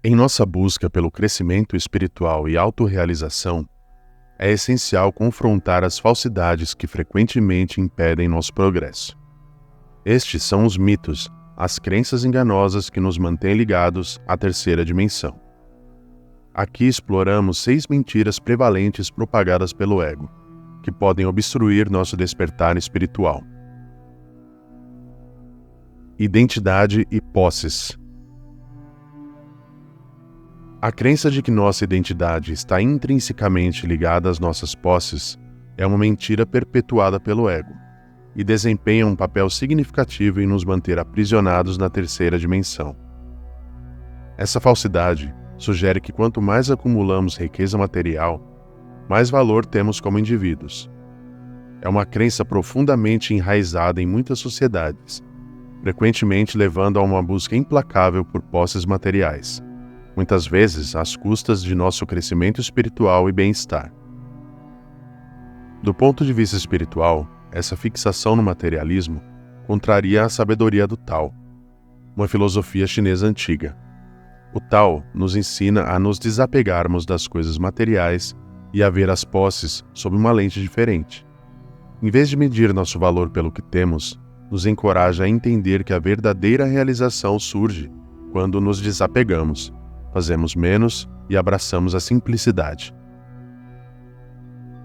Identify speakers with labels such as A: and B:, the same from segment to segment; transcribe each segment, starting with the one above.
A: Em nossa busca pelo crescimento espiritual e autorrealização, é essencial confrontar as falsidades que frequentemente impedem nosso progresso. Estes são os mitos, as crenças enganosas que nos mantêm ligados à terceira dimensão. Aqui exploramos 6 mentiras prevalentes propagadas pelo ego, que podem obstruir nosso despertar espiritual. Identidade e posses. A crença de que nossa identidade está intrinsecamente ligada às nossas posses é uma mentira perpetuada pelo ego e desempenha um papel significativo em nos manter aprisionados na terceira dimensão. Essa falsidade sugere que quanto mais acumulamos riqueza material, mais valor temos como indivíduos. É uma crença profundamente enraizada em muitas sociedades, frequentemente levando a uma busca implacável por posses materiais, muitas vezes às custas de nosso crescimento espiritual e bem-estar. Do ponto de vista espiritual, essa fixação no materialismo contraria a sabedoria do Tao, uma filosofia chinesa antiga. O Tao nos ensina a nos desapegarmos das coisas materiais e a ver as posses sob uma lente diferente. Em vez de medir nosso valor pelo que temos, nos encoraja a entender que a verdadeira realização surge quando nos desapegamos, fazemos menos e abraçamos a simplicidade.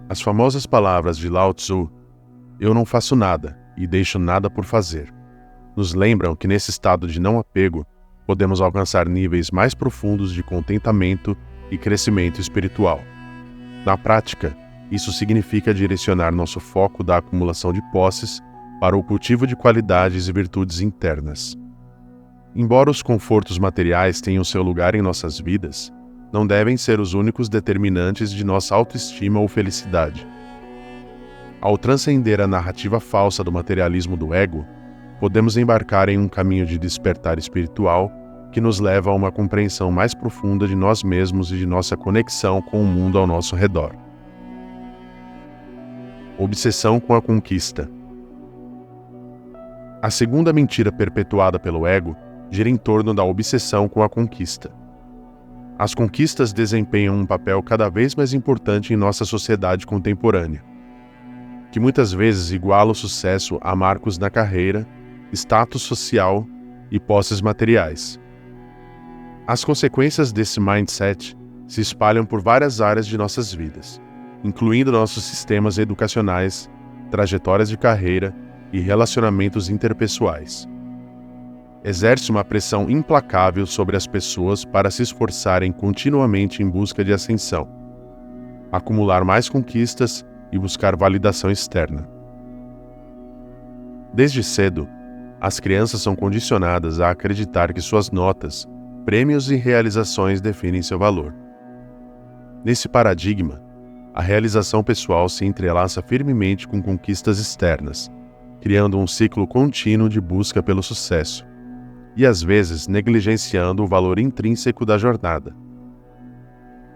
A: As famosas palavras de Lao Tzu, "Eu não faço nada e deixo nada por fazer", nos lembram que nesse estado de não apego, podemos alcançar níveis mais profundos de contentamento e crescimento espiritual. Na prática, isso significa direcionar nosso foco da acumulação de posses para o cultivo de qualidades e virtudes internas. Embora os confortos materiais tenham seu lugar em nossas vidas, não devem ser os únicos determinantes de nossa autoestima ou felicidade. Ao transcender a narrativa falsa do materialismo do ego, podemos embarcar em um caminho de despertar espiritual que nos leva a uma compreensão mais profunda de nós mesmos e de nossa conexão com o mundo ao nosso redor. Obsessão com a conquista. A segunda mentira perpetuada pelo ego gira em torno da obsessão com a conquista. As conquistas desempenham um papel cada vez mais importante em nossa sociedade contemporânea, que muitas vezes iguala o sucesso a marcos na carreira, status social e posses materiais. As consequências desse mindset se espalham por várias áreas de nossas vidas, incluindo nossos sistemas educacionais, trajetórias de carreira e relacionamentos interpessoais. Exerce uma pressão implacável sobre as pessoas para se esforçarem continuamente em busca de ascensão, acumular mais conquistas e buscar validação externa. Desde cedo, as crianças são condicionadas a acreditar que suas notas, prêmios e realizações definem seu valor. Nesse paradigma, a realização pessoal se entrelaça firmemente com conquistas externas, criando um ciclo contínuo de busca pelo sucesso, e às vezes negligenciando o valor intrínseco da jornada.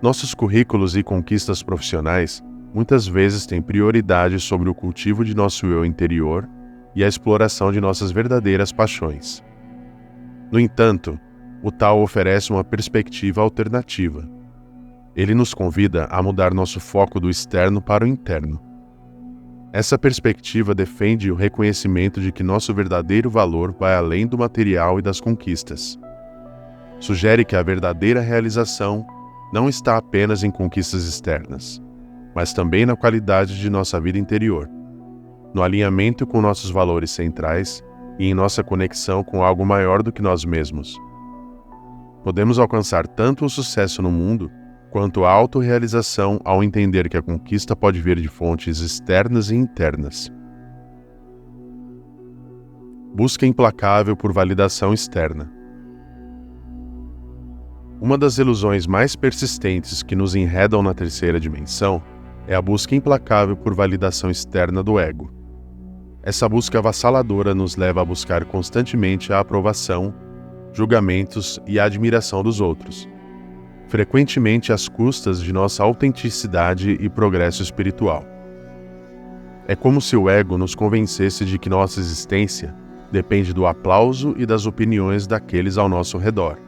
A: Nossos currículos e conquistas profissionais muitas vezes têm prioridade sobre o cultivo de nosso eu interior e a exploração de nossas verdadeiras paixões. No entanto, o Tao oferece uma perspectiva alternativa. Ele nos convida a mudar nosso foco do externo para o interno. Essa perspectiva defende o reconhecimento de que nosso verdadeiro valor vai além do material e das conquistas. Sugere que a verdadeira realização não está apenas em conquistas externas, mas também na qualidade de nossa vida interior, no alinhamento com nossos valores centrais e em nossa conexão com algo maior do que nós mesmos. Podemos alcançar tanto o sucesso no mundo quanto a autorrealização ao entender que a conquista pode vir de fontes externas e internas. Busca implacável por validação externa. Uma das ilusões mais persistentes que nos enredam na terceira dimensão é a busca implacável por validação externa do ego. Essa busca avassaladora nos leva a buscar constantemente a aprovação, julgamentos e a admiração dos outros, frequentemente às custas de nossa autenticidade e progresso espiritual. É como se o ego nos convencesse de que nossa existência depende do aplauso e das opiniões daqueles ao nosso redor.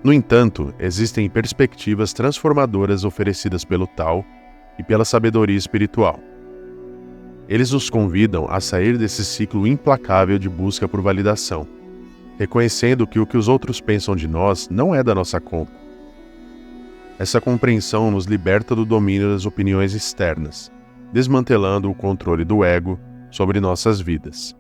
A: No entanto, existem perspectivas transformadoras oferecidas pelo Tao e pela sabedoria espiritual. Eles nos convidam a sair desse ciclo implacável de busca por validação, reconhecendo que o que os outros pensam de nós não é da nossa conta. Essa compreensão nos liberta do domínio das opiniões externas, desmantelando o controle do ego sobre nossas vidas.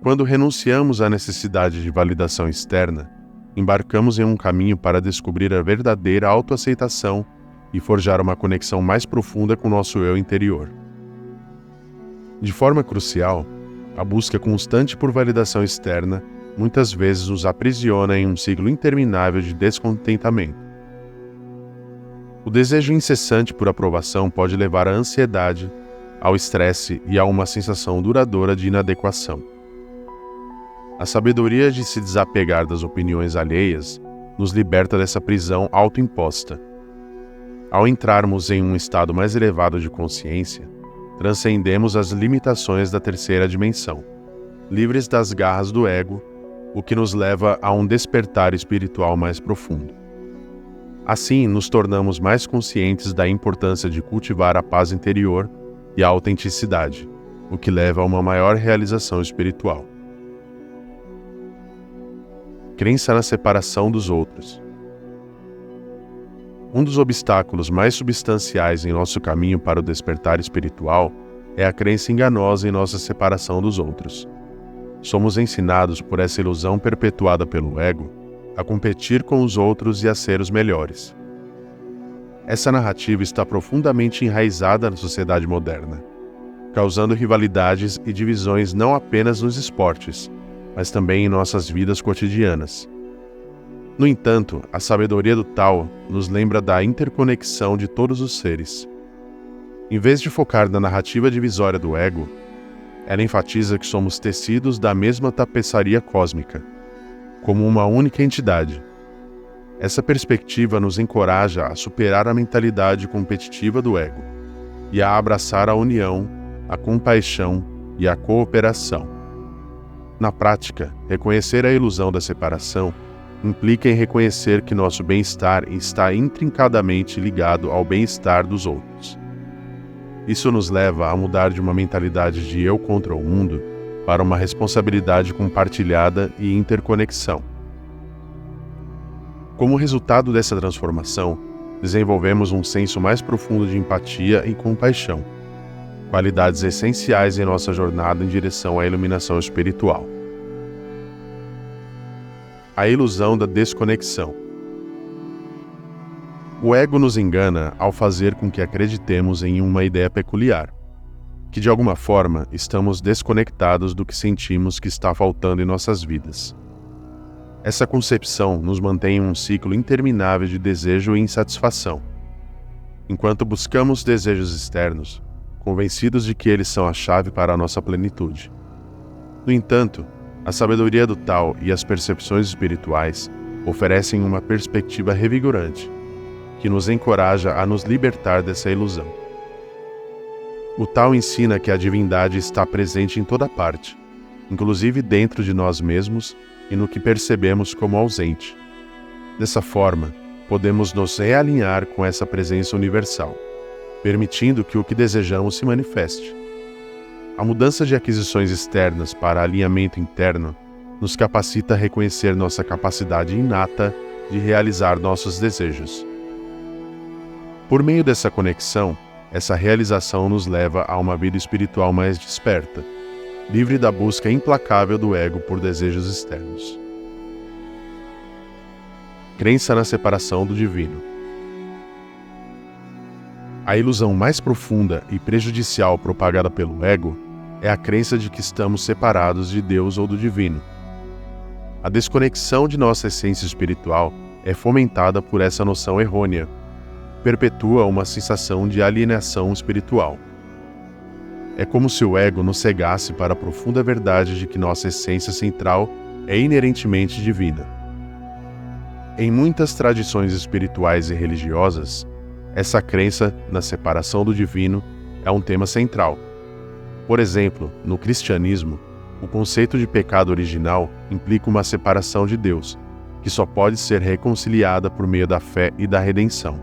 A: Quando renunciamos à necessidade de validação externa, embarcamos em um caminho para descobrir a verdadeira autoaceitação e forjar uma conexão mais profunda com nosso eu interior. De forma crucial, a busca constante por validação externa muitas vezes nos aprisiona em um ciclo interminável de descontentamento. O desejo incessante por aprovação pode levar à ansiedade, ao estresse e a uma sensação duradoura de inadequação. A sabedoria de se desapegar das opiniões alheias nos liberta dessa prisão autoimposta. Ao entrarmos em um estado mais elevado de consciência, transcendemos as limitações da terceira dimensão, livres das garras do ego, o que nos leva a um despertar espiritual mais profundo. Assim, nos tornamos mais conscientes da importância de cultivar a paz interior e a autenticidade, o que leva a uma maior realização espiritual. Crença na separação dos outros. Um dos obstáculos mais substanciais em nosso caminho para o despertar espiritual é a crença enganosa em nossa separação dos outros. Somos ensinados por essa ilusão perpetuada pelo ego a competir com os outros e a ser os melhores. Essa narrativa está profundamente enraizada na sociedade moderna, causando rivalidades e divisões não apenas nos esportes, mas também em nossas vidas cotidianas. No entanto, a sabedoria do Tao nos lembra da interconexão de todos os seres. Em vez de focar na narrativa divisória do ego, ela enfatiza que somos tecidos da mesma tapeçaria cósmica, como uma única entidade. Essa perspectiva nos encoraja a superar a mentalidade competitiva do ego e a abraçar a união, a compaixão e a cooperação. Na prática, reconhecer a ilusão da separação implica em reconhecer que nosso bem-estar está intrincadamente ligado ao bem-estar dos outros. Isso nos leva a mudar de uma mentalidade de eu contra o mundo para uma responsabilidade compartilhada e interconexão. Como resultado dessa transformação, desenvolvemos um senso mais profundo de empatia e compaixão, qualidades essenciais em nossa jornada em direção à iluminação espiritual. A ilusão da desconexão. O ego nos engana ao fazer com que acreditemos em uma ideia peculiar, que de alguma forma estamos desconectados do que sentimos que está faltando em nossas vidas. Essa concepção nos mantém em um ciclo interminável de desejo e insatisfação. Enquanto buscamos desejos externos, convencidos de que eles são a chave para a nossa plenitude. No entanto, a sabedoria do Tao e as percepções espirituais oferecem uma perspectiva revigorante, que nos encoraja a nos libertar dessa ilusão. O Tao ensina que a divindade está presente em toda parte, inclusive dentro de nós mesmos e no que percebemos como ausente. Dessa forma, podemos nos realinhar com essa presença universal, permitindo que o que desejamos se manifeste. A mudança de aquisições externas para alinhamento interno nos capacita a reconhecer nossa capacidade inata de realizar nossos desejos. Por meio dessa conexão, essa realização nos leva a uma vida espiritual mais desperta, livre da busca implacável do ego por desejos externos. Crença na separação do divino. A ilusão mais profunda e prejudicial propagada pelo ego é a crença de que estamos separados de Deus ou do divino. A desconexão de nossa essência espiritual é fomentada por essa noção errônea, perpetua uma sensação de alienação espiritual. É como se o ego nos cegasse para a profunda verdade de que nossa essência central é inerentemente divina. Em muitas tradições espirituais e religiosas, essa crença na separação do divino é um tema central. Por exemplo, no cristianismo, o conceito de pecado original implica uma separação de Deus, que só pode ser reconciliada por meio da fé e da redenção.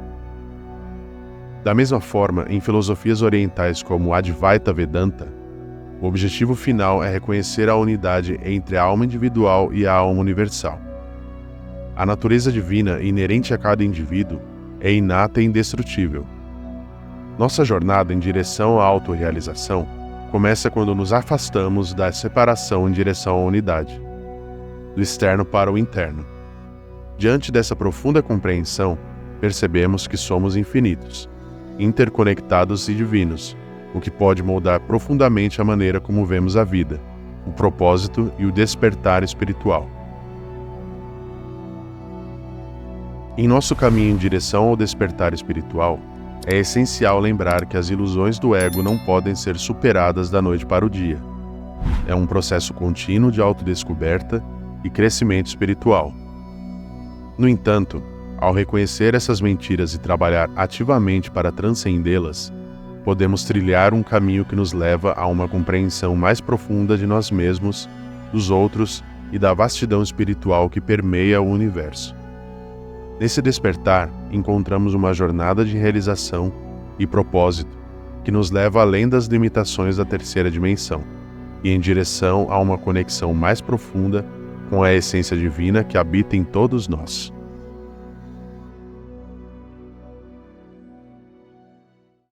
A: Da mesma forma, em filosofias orientais como o Advaita Vedanta, o objetivo final é reconhecer a unidade entre a alma individual e a alma universal. A natureza divina inerente a cada indivíduo é inata e indestrutível. Nossa jornada em direção à autorrealização começa quando nos afastamos da separação em direção à unidade, do externo para o interno. Diante dessa profunda compreensão, percebemos que somos infinitos, interconectados e divinos, o que pode moldar profundamente a maneira como vemos a vida, o propósito e o despertar espiritual. Em nosso caminho em direção ao despertar espiritual, é essencial lembrar que as ilusões do ego não podem ser superadas da noite para o dia. É um processo contínuo de autodescoberta e crescimento espiritual. No entanto, ao reconhecer essas mentiras e trabalhar ativamente para transcendê-las, podemos trilhar um caminho que nos leva a uma compreensão mais profunda de nós mesmos, dos outros e da vastidão espiritual que permeia o universo. Nesse despertar, encontramos uma jornada de realização e propósito que nos leva além das limitações da terceira dimensão e em direção a uma conexão mais profunda com a essência divina que habita em todos nós.